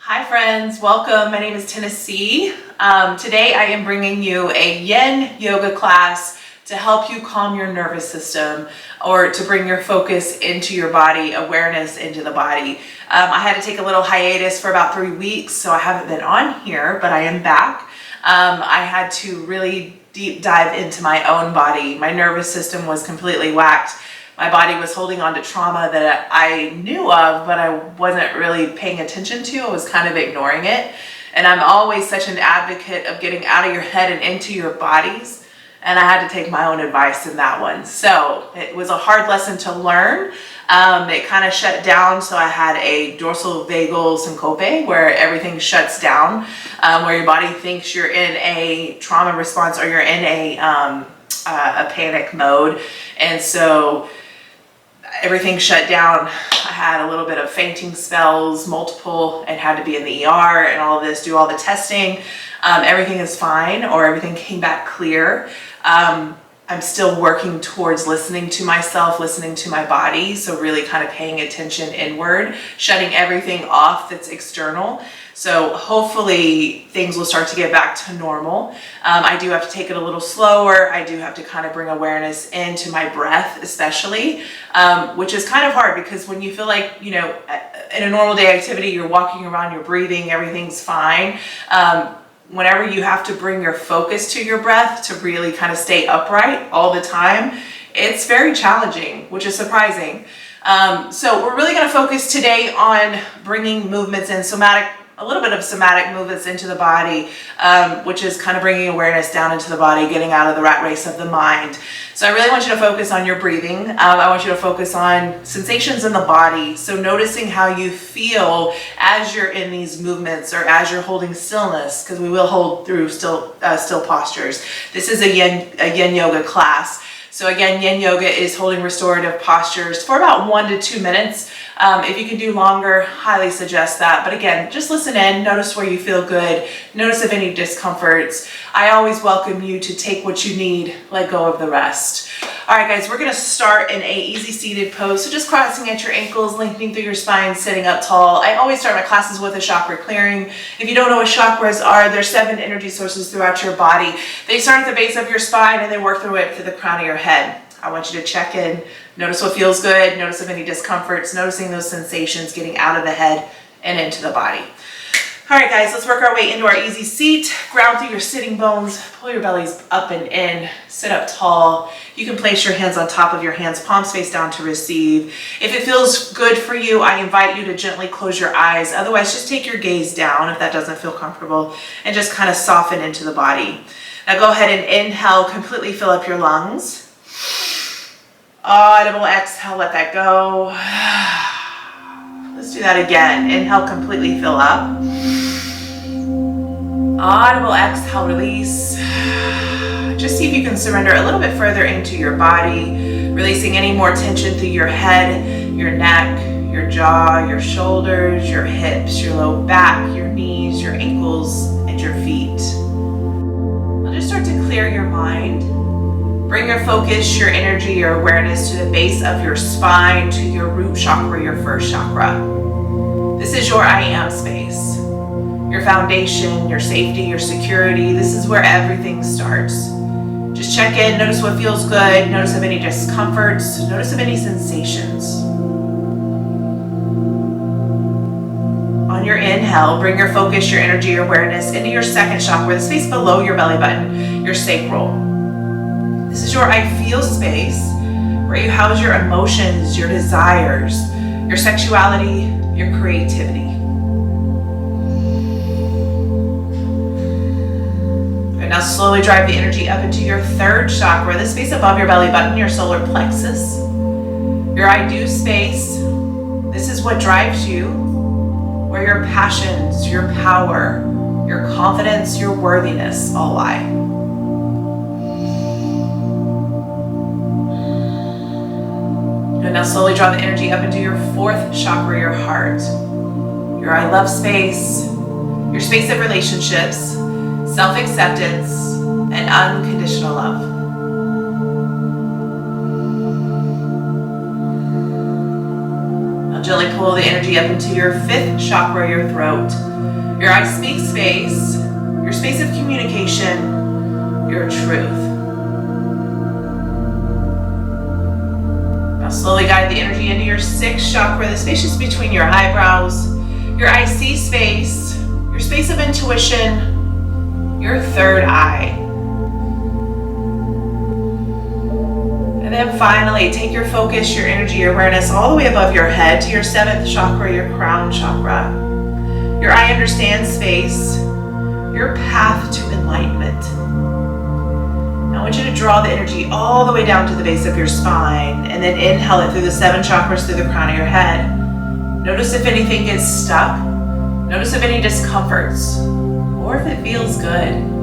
Hi friends, welcome. My name is Tennessee. Today I am bringing you a yin yoga class to help you calm your nervous system or to bring your focus into your body, awareness into the body. I had to take a little hiatus for about 3 weeks, so I haven't been on here, but I am back. I had to really deep dive into my own body. My nervous system was completely whacked. My body was holding on to trauma that I knew of, but I wasn't really paying attention to. I was kind of ignoring it. And I'm always such an advocate of getting out of your head and into your bodies. And I had to take my own advice in that one. So it was a hard lesson to learn. It kind of shut down. So I had a dorsal vagal syncope where everything shuts down, where your body thinks you're in a trauma response or you're in a panic mode. And so everything shut down. I had a little bit of fainting spells, multiple, and had to be in the ER and all of this, do all the testing. Everything is fine, or everything came back clear. I'm still working towards listening to myself, listening to my body. So really kind of paying attention inward, shutting everything off that's external. So hopefully things will start to get back to normal. I do have to take it a little slower. I do have to kind of bring awareness into my breath, especially, which is kind of hard because when you feel like, you know, in a normal day activity, you're walking around, you're breathing, everything's fine. Whenever you have to bring your focus to your breath to really kind of stay upright all the time, it's very challenging, which is surprising. So we're really going to focus today on bringing movements in, a little bit of somatic movements into the body, which is kind of bringing awareness down into the body, getting out of the rat race of the mind. So I really want you to focus on your breathing. I want you to focus on sensations in the body. So noticing how you feel as you're in these movements or as you're holding stillness, because we will hold through still postures. This is a yin yoga class. So again, yin yoga is holding restorative postures for about 1 to 2 minutes. If you can do longer, highly suggest that. But again, just listen in, notice where you feel good, notice if any discomforts. I always welcome you to take what you need, let go of the rest. All right, guys, we're gonna start in a easy seated pose. So just crossing at your ankles, lengthening through your spine, sitting up tall. I always start my classes with a chakra clearing. If you don't know what chakras are, there's 7 energy sources throughout your body. They start at the base of your spine and they work their way up to the crown of your head. I want you to check in, notice what feels good, notice if any discomforts, noticing those sensations getting out of the head and into the body. All right, guys, let's work our way into our easy seat. Ground through your sitting bones, pull your bellies up and in, sit up tall. You can place your hands on top of your hands, palms face down to receive. If it feels good for you, I invite you to gently close your eyes. Otherwise, just take your gaze down if that doesn't feel comfortable and just kind of soften into the body. Now go ahead and inhale, completely fill up your lungs. Audible exhale, let that go. Let's do that again. Inhale, completely fill up. Audible exhale, release. Just see if you can surrender a little bit further into your body, releasing any more tension through your head, your neck, your jaw, your shoulders, your hips, your low back, your knees, your ankles, and your feet. Now just start to clear your mind. Bring your focus, your energy, your awareness to the base of your spine, to your root chakra, your first chakra. This is your I am space, your foundation, your safety, your security. This is where everything starts. Just check in, notice what feels good, notice if any discomforts, notice if any sensations. On your inhale, bring your focus, your energy, your awareness into your second chakra, the space below your belly button, your sacral. This is your I feel space where you house your emotions, your desires, your sexuality, your creativity. And now slowly drive the energy up into your third chakra, the space above your belly button, your solar plexus. Your I do space. This is what drives you, where your passions, your power, your confidence, your worthiness all lie. And now slowly draw the energy up into your fourth chakra, your heart. Your I love space, your space of relationships, self-acceptance, and unconditional love. Now Gently pull the energy up into your 5th chakra, your throat. Your I speak space, your space of communication, your truth. Now slowly guide the energy into your 6th chakra, the space just between your eyebrows, your I see space, your space of intuition, your 3rd eye. And then finally, take your focus, your energy, your awareness all the way above your head to your 7th chakra, your crown chakra. Your I understand space, your path to enlightenment. Now I want you to draw the energy all the way down to the base of your spine and then inhale it through the 7 chakras through the crown of your head. Notice if anything gets stuck. Notice if any discomforts or if it feels good.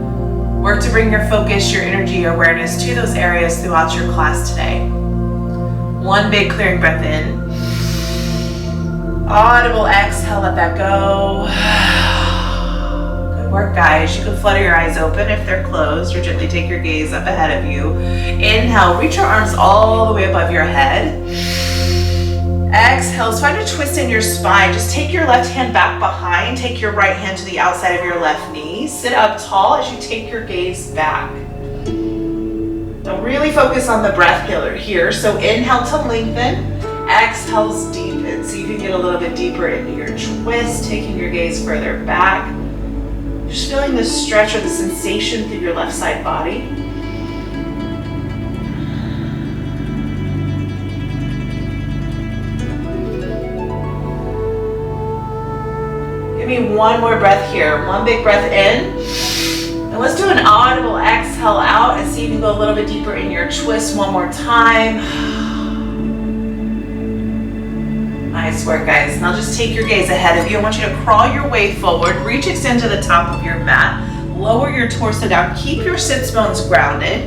Work to bring your focus, your energy, your awareness to those areas throughout your class today. One big clearing breath in. Audible exhale, let that go. Good work, guys. You can flutter your eyes open if they're closed or gently take your gaze up ahead of you. Inhale, reach your arms all the way above your head. Exhale, find a twist in your spine. Just take your left hand back behind. Take your right hand to the outside of your left knee. Sit up tall as you take your gaze back. Now really focus on the breath here. So inhale to lengthen. Exhale, deepen. So you can get a little bit deeper into your twist, taking your gaze further back. Just feeling the stretch or the sensation through your left side body. Give me one more breath here. One big breath in. And let's do an audible exhale out and see if you can go a little bit deeper in your twist one more time. Nice work, guys. Now just take your gaze ahead of you. I want you to crawl your way forward. Reach, extend to the top of your mat. Lower your torso down. Keep your sits bones grounded.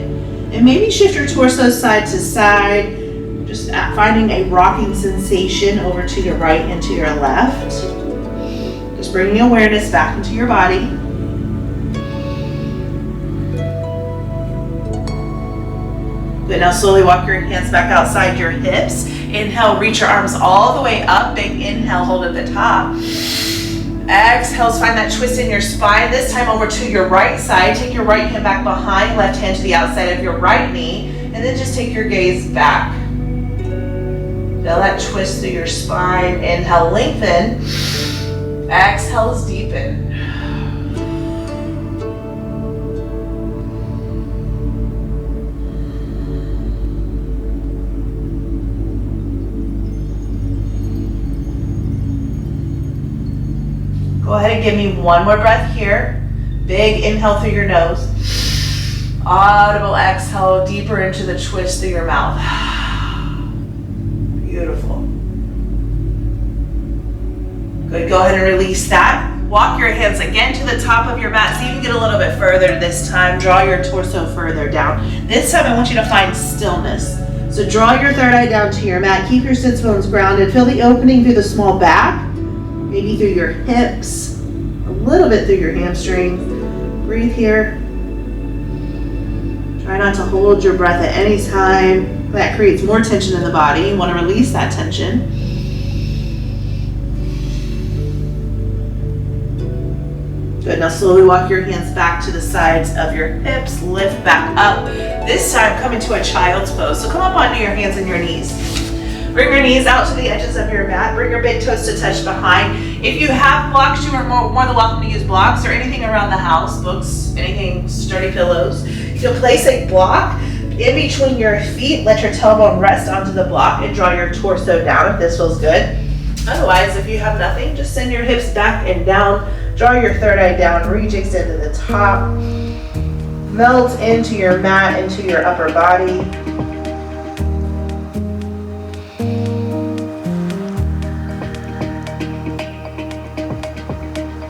And maybe shift your torso side to side. Just finding a rocking sensation over to your right and to your left. Just bringing awareness back into your body. Good, now slowly walk your hands back outside your hips. Inhale, reach your arms all the way up. Big inhale, hold at the top. Exhale, find that twist in your spine. This time over to your right side. Take your right hand back behind, left hand to the outside of your right knee. And then just take your gaze back. Feel that twist through your spine. Inhale, lengthen. Exhale, deepen. Go ahead and give me one more breath here. Big inhale through your nose. Audible exhale deeper into the twist through your mouth. Beautiful. Good, go ahead and release that. Walk your hands again to the top of your mat. See if you can get a little bit further this time. Draw your torso further down. This time I want you to find stillness. So draw your 3rd eye down to your mat. Keep your sits bones grounded. Feel the opening through the small back. Maybe through your hips. A little bit through your hamstrings. Breathe here. Try not to hold your breath at any time. That creates more tension in the body. You want to release that tension. Good, now slowly walk your hands back to the sides of your hips, lift back up. This time come into a child's pose. So come up onto your hands and your knees. Bring your knees out to the edges of your mat. Bring your big toes to touch behind. If you have blocks, you are more than welcome to use blocks or anything around the house, books, anything, sturdy pillows. You can place a block in between your feet. Let your tailbone rest onto the block and draw your torso down if this feels good. Otherwise, if you have nothing, just send your hips back and down. Draw your 3rd eye down, reach, extend to the top. Melt into your mat, into your upper body.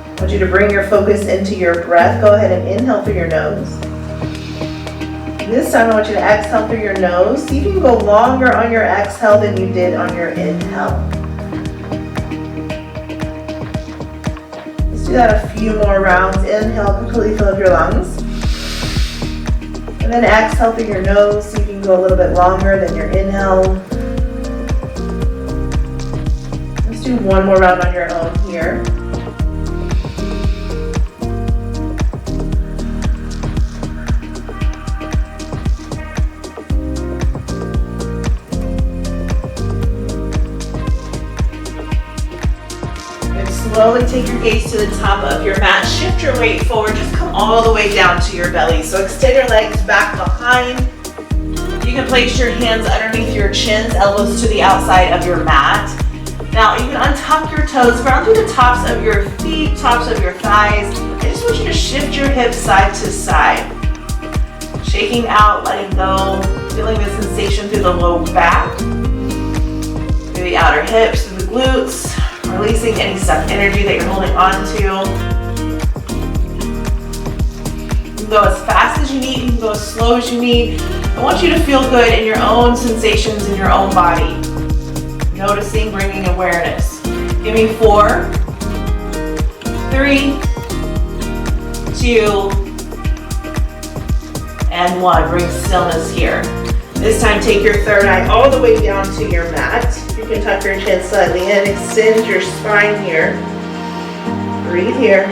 I want you to bring your focus into your breath. Go ahead and inhale through your nose. This time I want you to exhale through your nose. See if you can go longer on your exhale than you did on your inhale. Do that a few more rounds. Inhale, completely fill up your lungs. And then exhale through your nose. See if you can go a little bit longer than your inhale. Do one more round on your own here. Slowly take your gaze to the top of your mat. Shift your weight forward. Just come all the way down to your belly. So extend your legs back behind. You can place your hands underneath your chins, elbows to the outside of your mat. Now you can untuck your toes, ground through the tops of your feet, tops of your thighs. I just want you to shift your hips side to side. Shaking out, letting go, feeling the sensation through the low back, through the outer hips, through the glutes. Releasing any stuck energy that you're holding on to. You can go as fast as you need, you can go as slow as you need. I want you to feel good in your own sensations in your own body. Noticing, bringing awareness. Give me 4, 3, 2, and 1. Bring stillness here. This time take your third eye all the way down to your mat. You can tuck your chin slightly in, extend your spine here. Breathe here.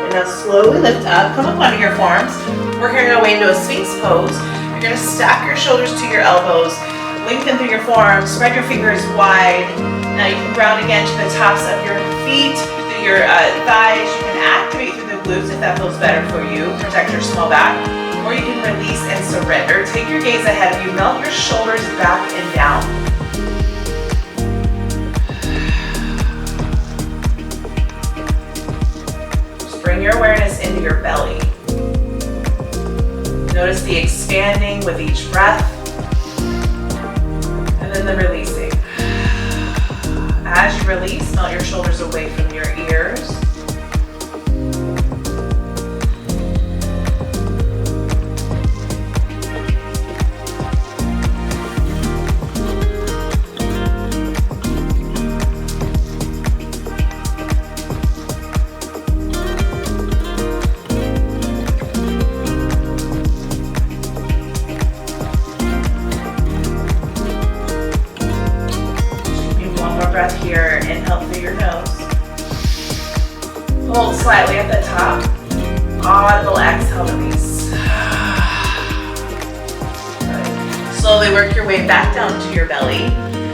And now slowly lift up, come up onto your forearms. Working our way into a Sphinx pose. You're going to stack your shoulders to your elbows, lengthen through your forearms, spread your fingers wide. Now you can ground again to the tops of your feet, through your thighs. You can activate through the glutes if that feels better for you. Protect your small back. Or you can release and surrender. Take your gaze ahead of you. Melt your shoulders back and down. Just bring your awareness into your belly. Notice the expanding with each breath, and then the releasing. As you release, melt your shoulders away from your ears. Breath here, inhale through your nose. Hold slightly at the top. Audible exhale, release. Good. Slowly work your way back down to your belly.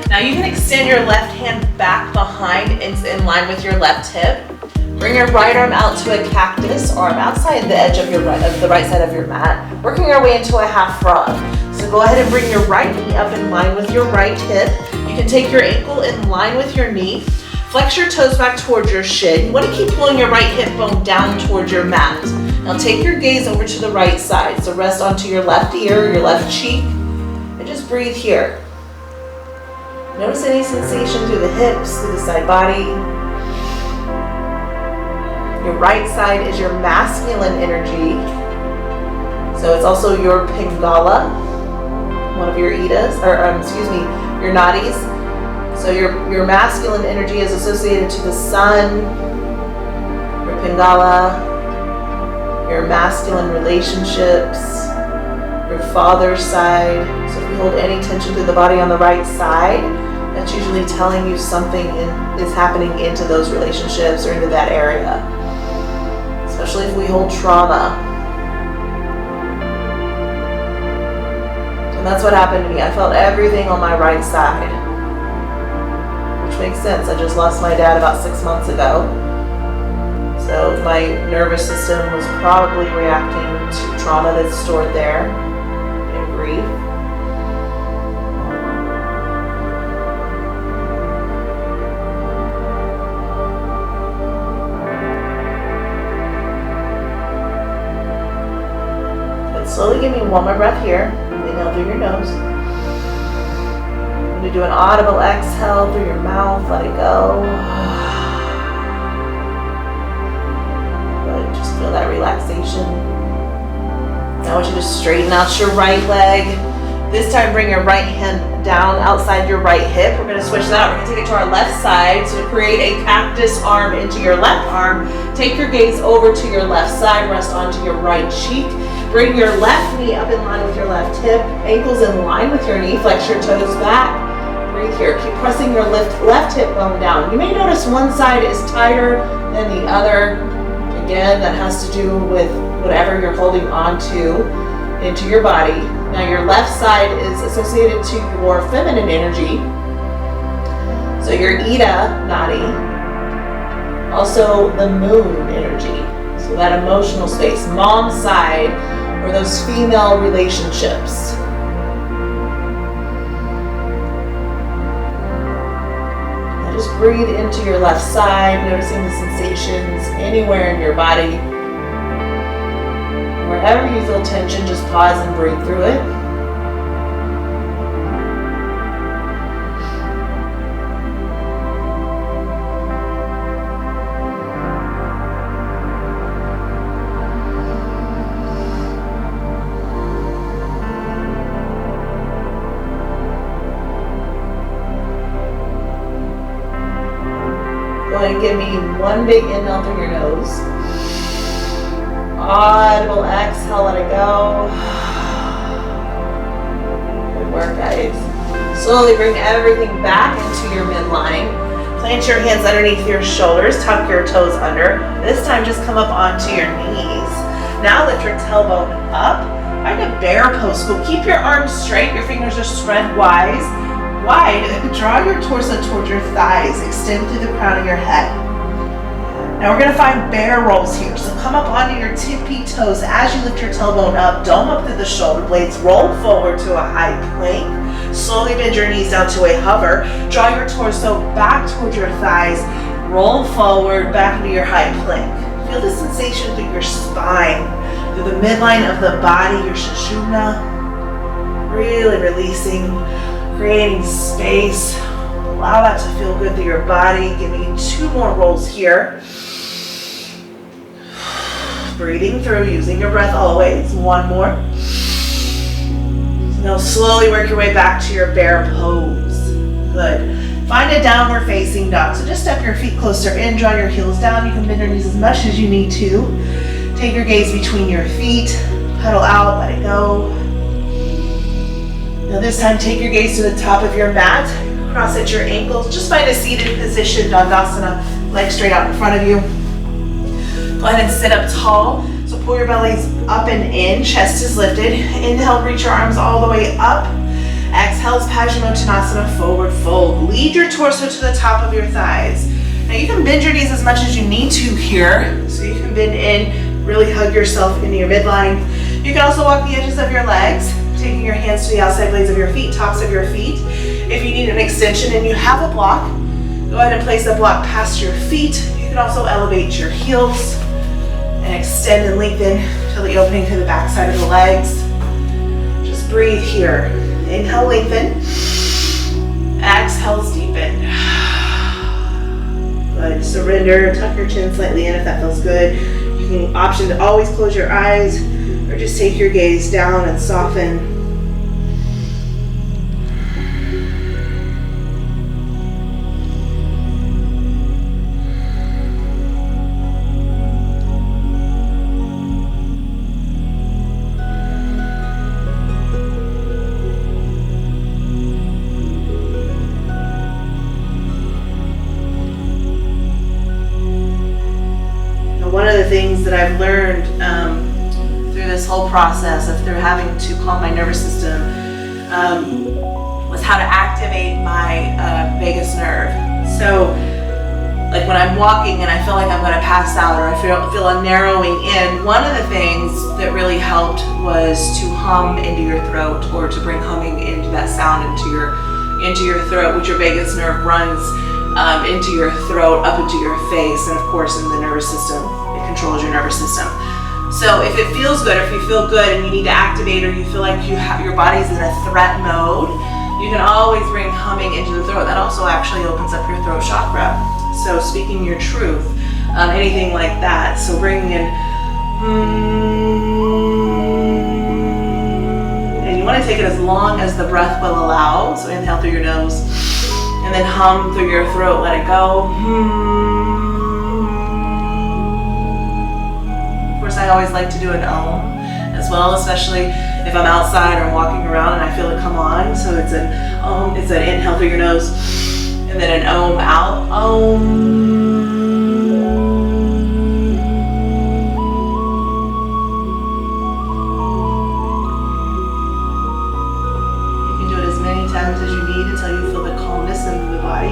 Now you can extend your left hand back behind in line with your left hip. Bring your right arm out to a cactus or outside the edge of the right side of your mat. Working our way into a half frog. So go ahead and bring your right knee up in line with your right hip. You can take your ankle in line with your knee. Flex your toes back towards your shin. You want to keep pulling your right hip bone down towards your mat. Now take your gaze over to the right side. So rest onto your left ear, your left cheek, and just breathe here. Notice any sensation through the hips, through the side body. Your right side is your masculine energy. So it's also your Pingala, one of your Idas, your Nadis. So your masculine energy is associated to the sun, your Pingala, your masculine relationships, your father's side. So if you hold any tension through the body on the right side, that's usually telling you something is happening into those relationships or into that area. Especially if we hold trauma. And that's what happened to me. I felt everything on my right side. Which makes sense. I just lost my dad about 6 months ago. So my nervous system was probably reacting to trauma that's stored there and grief. But slowly give me one more breath here. Inhale through your nose. I'm going to do an audible exhale through your mouth. Let it go. Good. Just feel that relaxation. Now I want you to straighten out your right leg. This time bring your right hand down outside your right hip. We're gonna switch that. We're gonna take it to our left side. So to create a cactus arm into your left arm, take your gaze over to your left side, rest onto your right cheek. Bring your left knee up in line with your left hip, ankles in line with your knee, flex your toes back. Breathe here. Keep pressing your left hip bone down. You may notice one side is tighter than the other. Again, that has to do with whatever you're holding on to into your body. Now your left side is associated to your feminine energy. So your Ida nadi, also the moon energy. So that emotional space, mom's side, or those female relationships. Now just breathe into your left side, noticing the sensations anywhere in your body. Wherever you feel tension, just pause and breathe through it. Go ahead and give me one big inhale through your nose. Audible exhale, let it go. Good work, guys. Slowly bring everything back into your midline. Plant your hands underneath your shoulders, tuck your toes under. This time just come up onto your knees. Now lift your tailbone up. Find a bear pose. So keep your arms straight, your fingers are spread wide. Draw your torso towards your thighs, extend through the crown of your head. Now we're going to find bear rolls here. So come up onto your tippy toes as you lift your tailbone up, dome up through the shoulder blades, roll forward to a high plank. Slowly bend your knees down to a hover. Draw your torso back towards your thighs, roll forward back into your high plank. Feel the sensation through your spine, through the midline of the body, your Sushumna. Really releasing, creating space. Allow that to feel good through your body. Give me 2 more rolls here. Breathing through, using your breath always. 1 more. Now slowly work your way back to your bear pose. Good. Find a downward facing dog. So just step your feet closer in, draw your heels down. You can bend your knees as much as you need to. Take your gaze between your feet. Pedal out, let it go. Now this time take your gaze to the top of your mat. Cross at your ankles. Just find a seated position, Dandasana, legs straight out in front of you. Go ahead and sit up tall. So pull your bellies up and in, chest is lifted. Inhale, reach your arms all the way up. Exhale, Paschimottanasana, forward fold. Lead your torso to the top of your thighs. Now you can bend your knees as much as you need to here. So you can bend in, really hug yourself into your midline. You can also walk the edges of your legs, taking your hands to the outside blades of your feet, tops of your feet. If you need an extension and you have a block, go ahead and place the block past your feet. You can also elevate your heels and extend and lengthen till the opening to the back side of the legs. Just breathe here. Inhale, lengthen. Exhale, deepen. Good. Surrender. Tuck your chin slightly in if that feels good. You can option to always close your eyes or just take your gaze down and soften. One of the things that I've learned through this whole process of through having to calm my nervous system was how to activate my vagus nerve. So like when I'm walking and I feel like I'm going to pass out or I feel a narrowing in, one of the things that really helped was to hum into your throat, or to bring humming into that sound into your throat, which your vagus nerve runs into your throat, up into your face, and of course in the nervous system. It controls your nervous system. So if it feels good, if you feel good and you need to activate, or you feel like your body's in a threat mode, you can always bring humming into the throat. That also actually opens up your throat chakra. So speaking your truth, anything like that. So bringing in, and you want to take it as long as the breath will allow. So inhale through your nose and then hum through your throat, let it go. Of course, I always like to do an om as well, especially if I'm outside or I'm walking around and I feel it come on. So it's an om, it's an inhale through your nose and then an om out. Om. Times as you need until you feel the calmness in the body.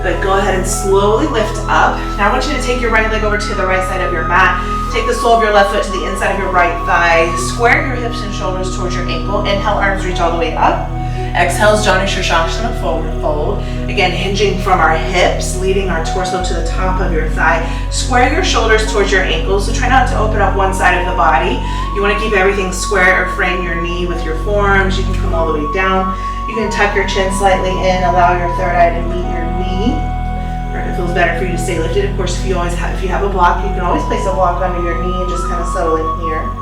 Good, go ahead and slowly lift up. Now I want you to take your right leg over to the right side of your mat. Take the sole of your left foot to the inside of your right thigh. Square your hips and shoulders towards your ankle. Inhale, arms reach all the way up. Exhale, Janu Shirshasana, forward fold. Again, hinging from our hips, leading our torso to the top of your thigh. Square your shoulders towards your ankles, so try not to open up one side of the body. You want to keep everything square or frame your knee with your forearms. You can come all the way down. You can tuck your chin slightly in, allow your third eye to meet your knee. Or if it feels better for you to stay lifted. Of course, if you have a block, you can always place a block under your knee and just kind of settle in here.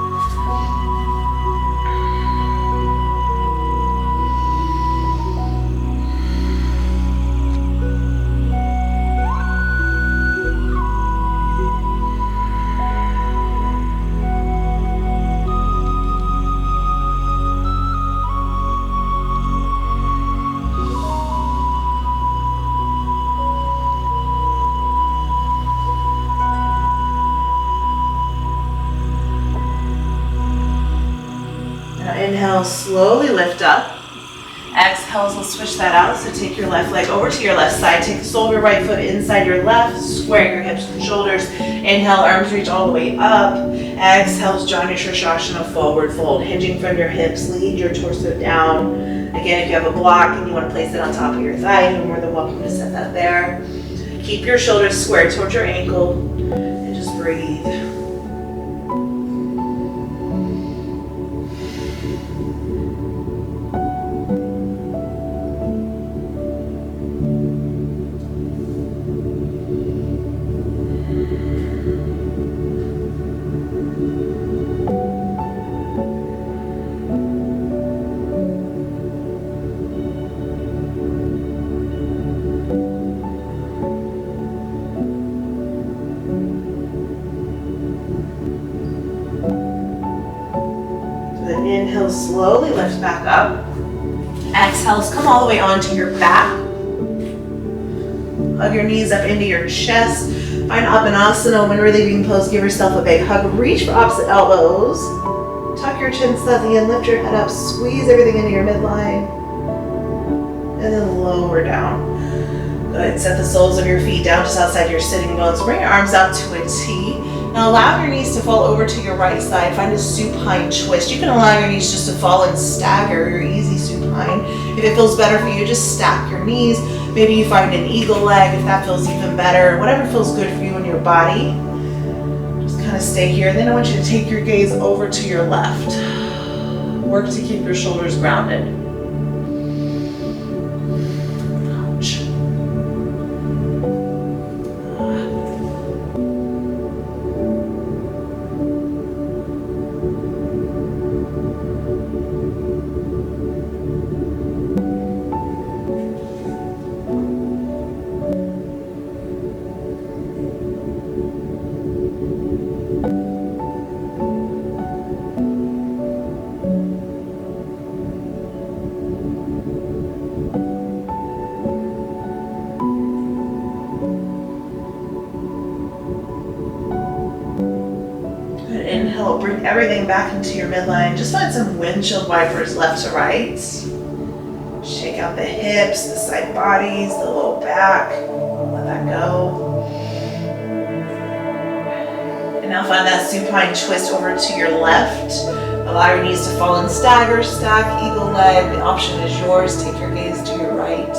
Inhale, slowly lift up. Exhale, we'll switch that out. So take your left leg over to your left side. Take the sole of your right foot inside your left. Square your hips and shoulders. Inhale, arms reach all the way up. Exhale, Janu Shirshasana, forward fold. Hinging from your hips, lead your torso down. Again, if you have a block and you want to place it on top of your thigh, you're more than welcome to set that there. Keep your shoulders square towards your ankle and just breathe. Inhale, slowly lift back up. Exhales, come all the way onto your back. Hug your knees up into your chest. Find Uttanasana. When relieving pose, give yourself a big hug. Reach for opposite elbows. Tuck your chin slightly in, lift your head up, squeeze everything into your midline. And then lower down. Good, set the soles of your feet down just outside your sitting bones. Bring your arms out to a T. Now allow your knees to fall over to your right side. Find a supine twist. You can allow your knees just to fall and stagger your easy supine. If it feels better for you, just stack your knees. Maybe you find an eagle leg if that feels even better. Whatever feels good for you in your body. Just kind of stay here. Then I want you to take your gaze over to your left. Work to keep your shoulders grounded. Inhale, bring everything back into your midline. Just find some windshield wipers left to right. Shake out the hips, the side bodies, the low back. Let that go. And now find that supine twist over to your left. Allow your knees to fall and stagger, stack, eagle leg. The option is yours. Take your gaze to your right.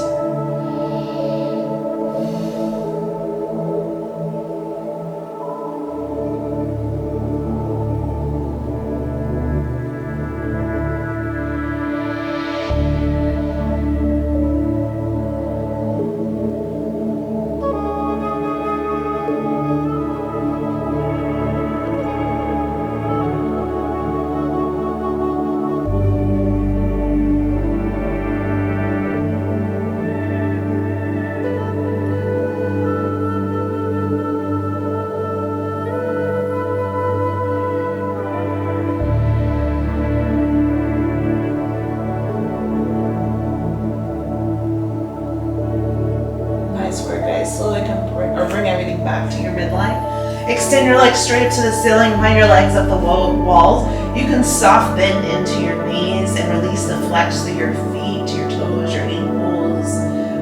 rise. Slowly come bring everything back to your midline. Extend your legs straight up to the ceiling. Wind your legs up the walls. You can soft bend into your knees and release the flex through your feet, your toes, your ankles.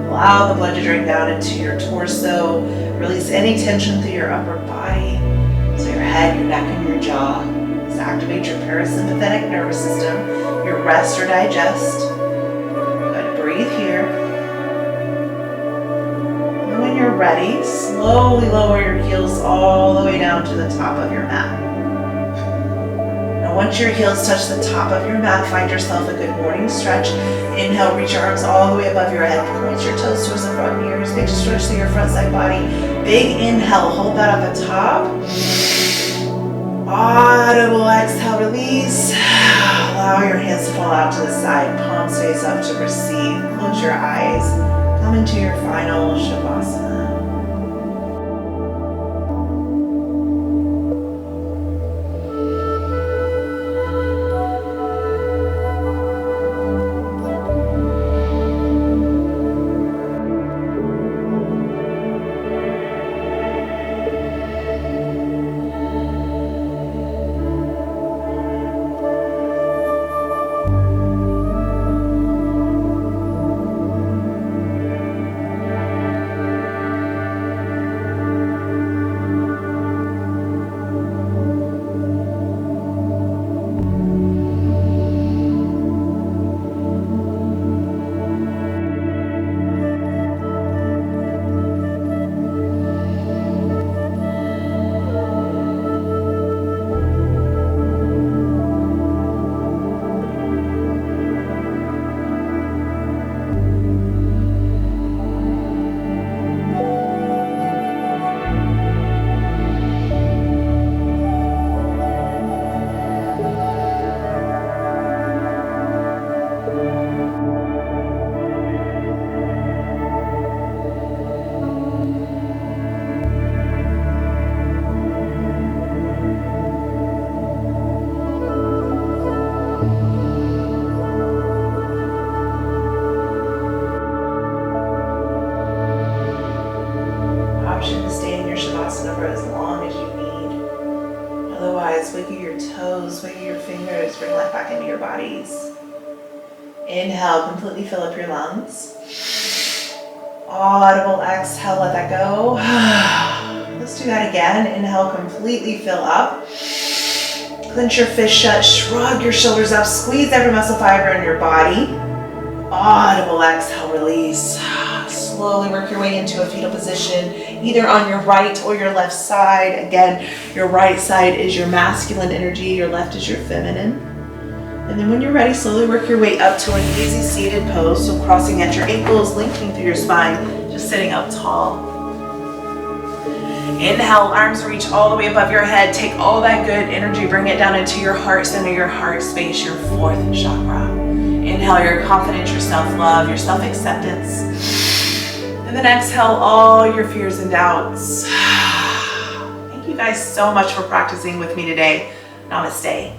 Allow the blood to drain down into your torso. Release any tension through your upper body. So your head, your neck, and your jaw. Let's activate your parasympathetic nervous system, your rest or digest. Good. Breathe here. And when you're ready, slowly lower your heels all the way down to the top of your mat. Now once your heels touch the top of your mat, find yourself a good morning stretch. Inhale, reach your arms all the way above your head. Point your toes towards the front ears. Big stretch through your front side body. Big inhale, hold that at the top. Audible exhale, release. Allow your hands to fall out to the side. Palms face up to receive. Close your eyes. Come into your final Shavasana. To stay in your Shavasana for as long as you need. Otherwise, wiggle your toes, wiggle your fingers, bring life back into your bodies. Inhale, completely fill up your lungs. Audible exhale, let that go. Let's do that again. Inhale, completely fill up. Clench your fist shut, shrug your shoulders up, squeeze every muscle fiber in your body. Audible exhale, release. Slowly work your way into a fetal position, either on your right or your left side. Again, your right side is your masculine energy, your left is your feminine. And then when you're ready, slowly work your way up to an easy seated pose. So crossing at your ankles, linking through your spine, just sitting up tall. Inhale, arms reach all the way above your head. Take all that good energy, bring it down into your heart center, your heart space, your fourth chakra. Inhale your confidence, your self-love, your self-acceptance. And then exhale all your fears and doubts. Thank you guys so much for practicing with me today. Namaste.